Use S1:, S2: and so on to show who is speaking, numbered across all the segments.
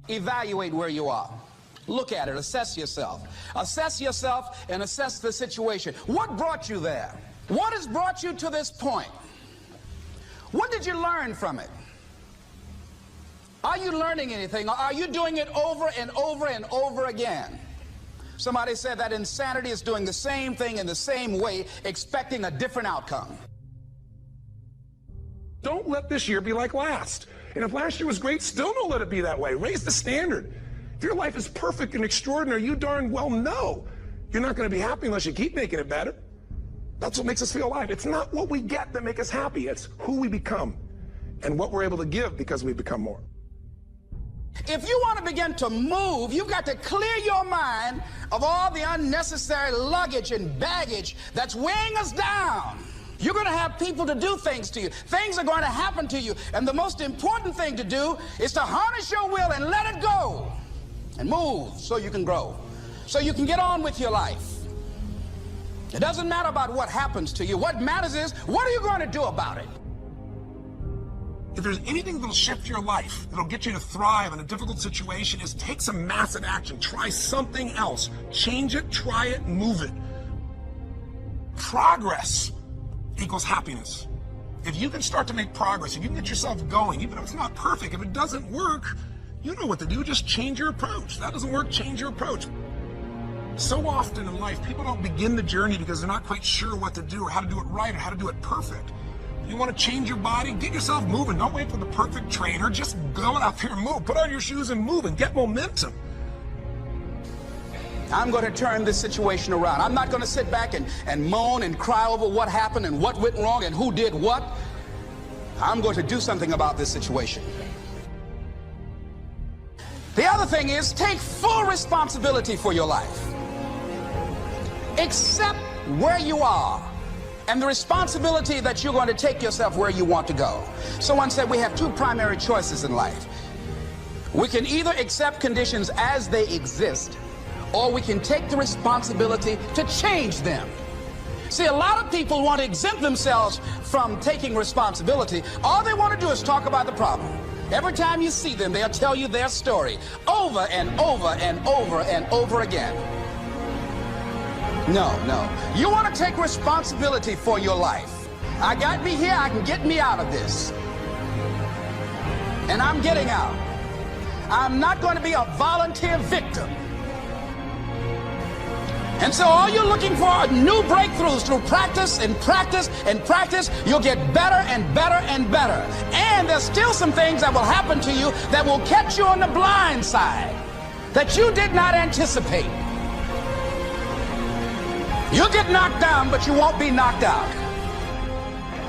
S1: evaluate where you are. Look at it, assess yourself. Assess yourself and assess the situation. What brought you there? What has brought you to this point? What did you learn from it? Are you learning anything, or are you doing it over and over and over again? Somebody said that insanity is doing the same thing in the same way, expecting a different outcome.
S2: Don't let this year be like last. And if last year was great, still don't let it be that way. Raise the standard. If your life is perfect and extraordinary, you darn well know you're not going to be happy unless you keep making it better. That's what makes us feel alive. It's not what we get that makes us happy. It's who we become and what we're able to give because we become more.
S1: If you want to begin to move, you've got to clear your mind of all the unnecessary luggage and baggage that's weighing us down. You're going to have people to do things to you. Things are going to happen to you. And the most important thing to do is to harness your will and let it go. And move so you can grow. So you can get on with your life. It doesn't matter about what happens to you. What matters is, what are you going to do about it?
S2: If there's anything that'll shift your life, that'll get you to thrive in a difficult situation, is take some massive action. Try something else. Change it, try it, move it. Progress equals happiness. If you can start to make progress, if you can get yourself going, even if it's not perfect, if it doesn't work, you know what to do. Just change your approach. That doesn't work, change your approach. So often in life, people don't begin the journey because they're not quite sure what to do or how to do it right or how to do it perfect. You want to change your body? Get yourself moving. Don't wait for the perfect trainer. Just go out there and move. Put on your shoes and move and get momentum.
S1: I'm going to turn this situation around. I'm not going to sit back and moan and cry over what happened and what went wrong and who did what. I'm going to do something about this situation. The other thing is, take full responsibility for your life. Accept where you are and the responsibility that you're going to take yourself where you want to go. Someone said we have two primary choices in life. We can either accept conditions as they exist, or we can take the responsibility to change them. See, a lot of people want to exempt themselves from taking responsibility. All they want to do is talk about the problem. Every time you see them, they'll tell you their story over and over and over and over again. No. You want to take responsibility for your life. I got me here, I can get me out of this. And I'm getting out. I'm not going to be a volunteer victim. And so all you're looking for are new breakthroughs through practice and practice and practice. You'll get better and better and better. And there's still some things that will happen to you that will catch you on the blind side that you did not anticipate. You'll get knocked down, but you won't be knocked out.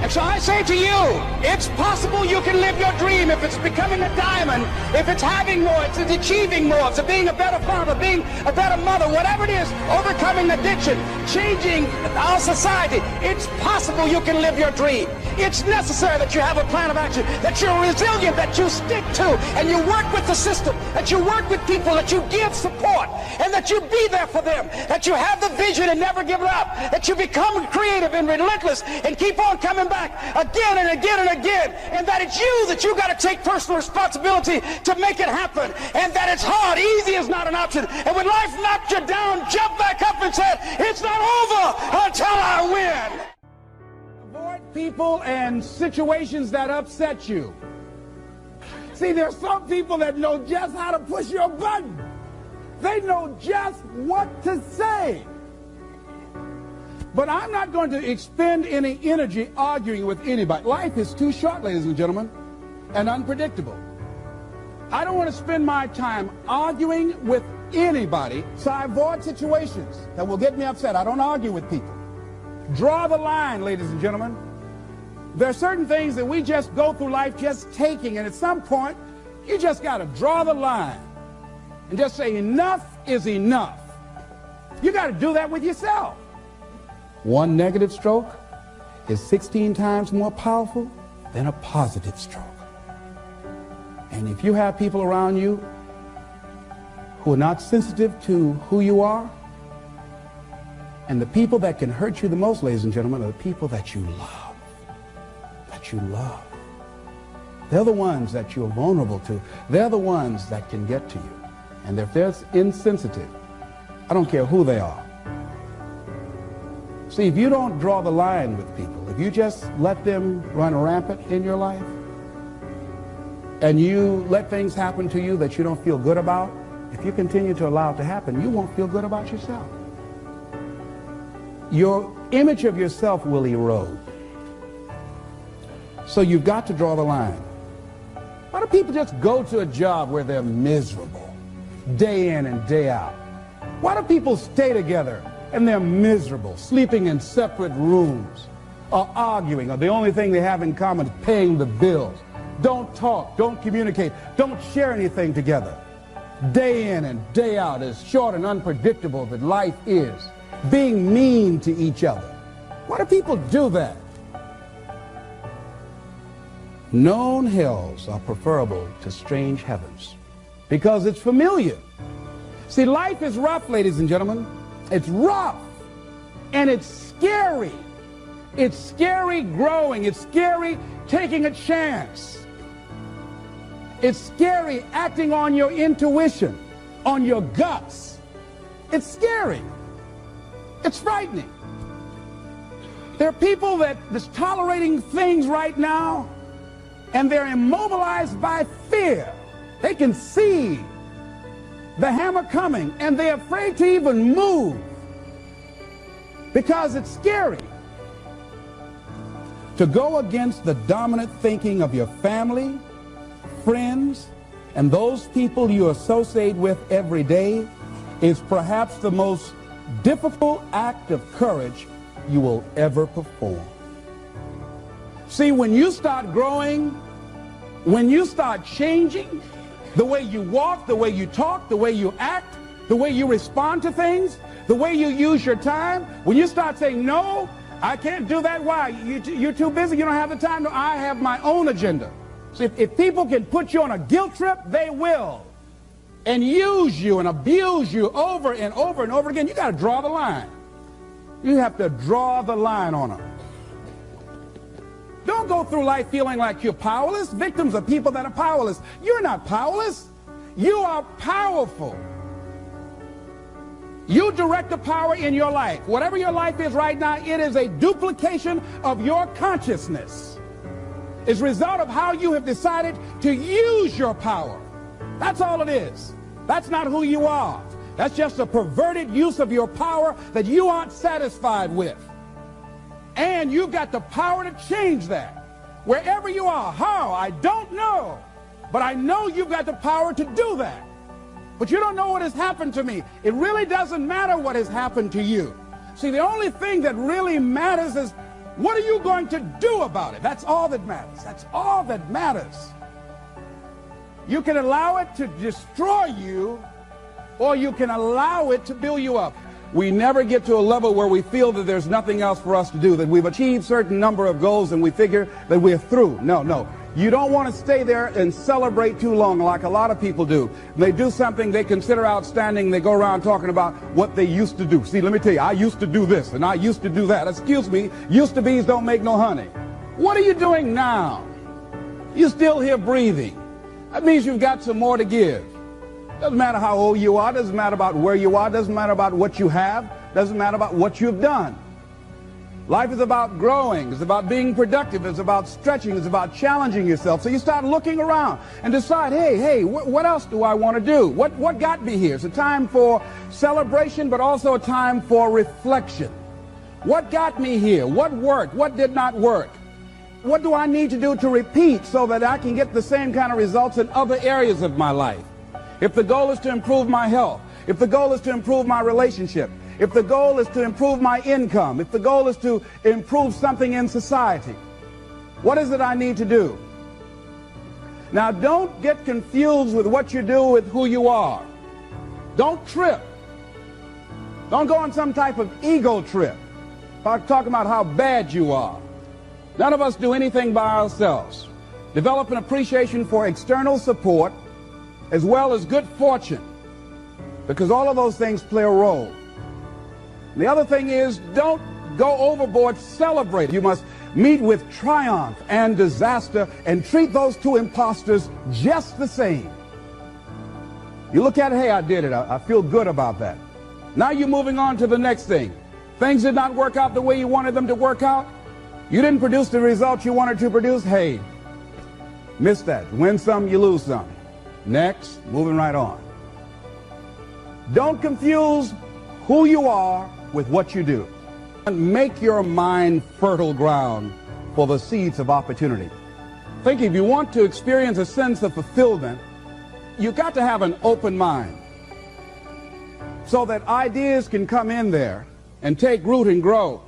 S1: And so I say to you, it's possible you can live your dream if it's becoming a diamond, if it's having more, if it's achieving more, if it's being a better father, being a better mother, whatever it is, overcoming addiction, changing our society. It's possible you can live your dream. It's necessary that you have a plan of action, that you're resilient, that you stick to, and you work with the system, that you work with people, that you give support, and that you be there for them, that you have the vision and never give it up, that you become creative and relentless and keep on coming back again and again and again, and that it's you that you got to take personal responsibility to make it happen, and that it's hard. Easy is not an option. And when life knocked you down, jump back up and say, it's not over until I win.
S3: Avoid people and situations that upset you. See, there's some people that know just how to push your button. They know just what to say. But I'm not going to expend any energy arguing with anybody. Life is too short, ladies and gentlemen, and unpredictable. I don't want to spend my time arguing with anybody, so I avoid situations that will get me upset. I don't argue with people. Draw the line, ladies and gentlemen. There are certain things that we just go through life just taking, and at some point, you just got to draw the line and just say enough is enough. You got to do that with yourself. One negative stroke is 16 times more powerful than a positive stroke. And if you have people around you who are not sensitive to who you are, and the people that can hurt you the most, ladies and gentlemen, are the people that you love. That you love. They're the ones that you're vulnerable to. They're the ones that can get to you. And if they're insensitive, I don't care who they are. See, if you don't draw the line with people, if you just let them run rampant in your life, and you let things happen to you that you don't feel good about, if you continue to allow it to happen, you won't feel good about yourself. Your image of yourself will erode. So you've got to draw the line. Why do people just go to a job where they're miserable, day in and day out? Why do people stay together and they're miserable, sleeping in separate rooms, or arguing, or the only thing they have in common is paying the bills? Don't talk, don't communicate, don't share anything together. Day in and day out, as short and unpredictable that life is, being mean to each other. Why do people do that? Known hells are preferable to strange heavens because it's familiar. See, life is rough, ladies and gentlemen. It's rough, and it's scary. It's scary growing. It's scary taking a chance. It's scary acting on your intuition, on your guts. It's scary. It's frightening. There are people that's tolerating things right now, and they're immobilized by fear. They can see the hammer coming, and they're afraid to even move because it's scary. To go against the dominant thinking of your family, friends, and those people you associate with every day is perhaps the most difficult act of courage you will ever perform. See, when you start growing, when you start changing the way you walk, the way you talk, the way you act, the way you respond to things, the way you use your time, when you start saying, no, I can't do that. Why? You're too busy. You don't have the time. No, I have my own agenda. So if people can put you on a guilt trip, they will. And use you and abuse you over and over and over again. You got to draw the line. You have to draw the line on them. Don't go through life feeling like you're powerless. Victims are people that are powerless. You're not powerless. You are powerful. You direct the power in your life. Whatever your life is right now, it is a duplication of your consciousness. It's a result of how you have decided to use your power. That's all it is. That's not who you are. That's just a perverted use of your power that you aren't satisfied with. And you've got the power to change that. Wherever you are, how? I don't know. But I know you've got the power to do that. But you don't know what has happened to me. It really doesn't matter what has happened to you. See, the only thing that really matters is what are you going to do about it? That's all that matters. That's all that matters. You can allow it to destroy you, or you can allow it to build you up. We never get to a level where we feel that there's nothing else for us to do, that we've achieved a certain number of goals and we figure that we're through. No, no. You don't want to stay there and celebrate too long like a lot of people do. They do something they consider outstanding. They go around talking about what they used to do. See, let me tell you, I used to do this and I used to do that. Excuse me, used to be's don't make no honey. What are you doing now? You're still here breathing. That means you've got some more to give. Doesn't matter how old you are, doesn't matter about where you are, doesn't matter about what you have, doesn't matter about what you've done. Life is about growing, it's about being productive, it's about stretching, it's about challenging yourself. So you start looking around and decide, hey, what else do I want to do? What got me here? It's a time for celebration, but also a time for reflection. What got me here? What worked? What did not work? What do I need to do to repeat so that I can get the same kind of results in other areas of my life? If the goal is to improve my health, if the goal is to improve my relationship, if the goal is to improve my income, if the goal is to improve something in society, what is it I need to do? Now, don't get confused with what you do with who you are. Don't trip. Don't go on some type of ego trip, talking about how bad you are. None of us do anything by ourselves. Develop an appreciation for external support as well as good fortune, because all of those things play a role. The other thing is, don't go overboard celebrating. You must meet with triumph and disaster and treat those two imposters just the same. You look at it, hey, I did it. I feel good about that. Now you're moving on to the next thing. Things did not work out the way you wanted them to work out. You didn't produce the results you wanted to produce. Hey, miss that. Win some, you lose some. Next, moving right on. Don't confuse who you are with what you do. And make your mind fertile ground for the seeds of opportunity. Think if you want to experience a sense of fulfillment, you've got to have an open mind so that ideas can come in there and take root and grow.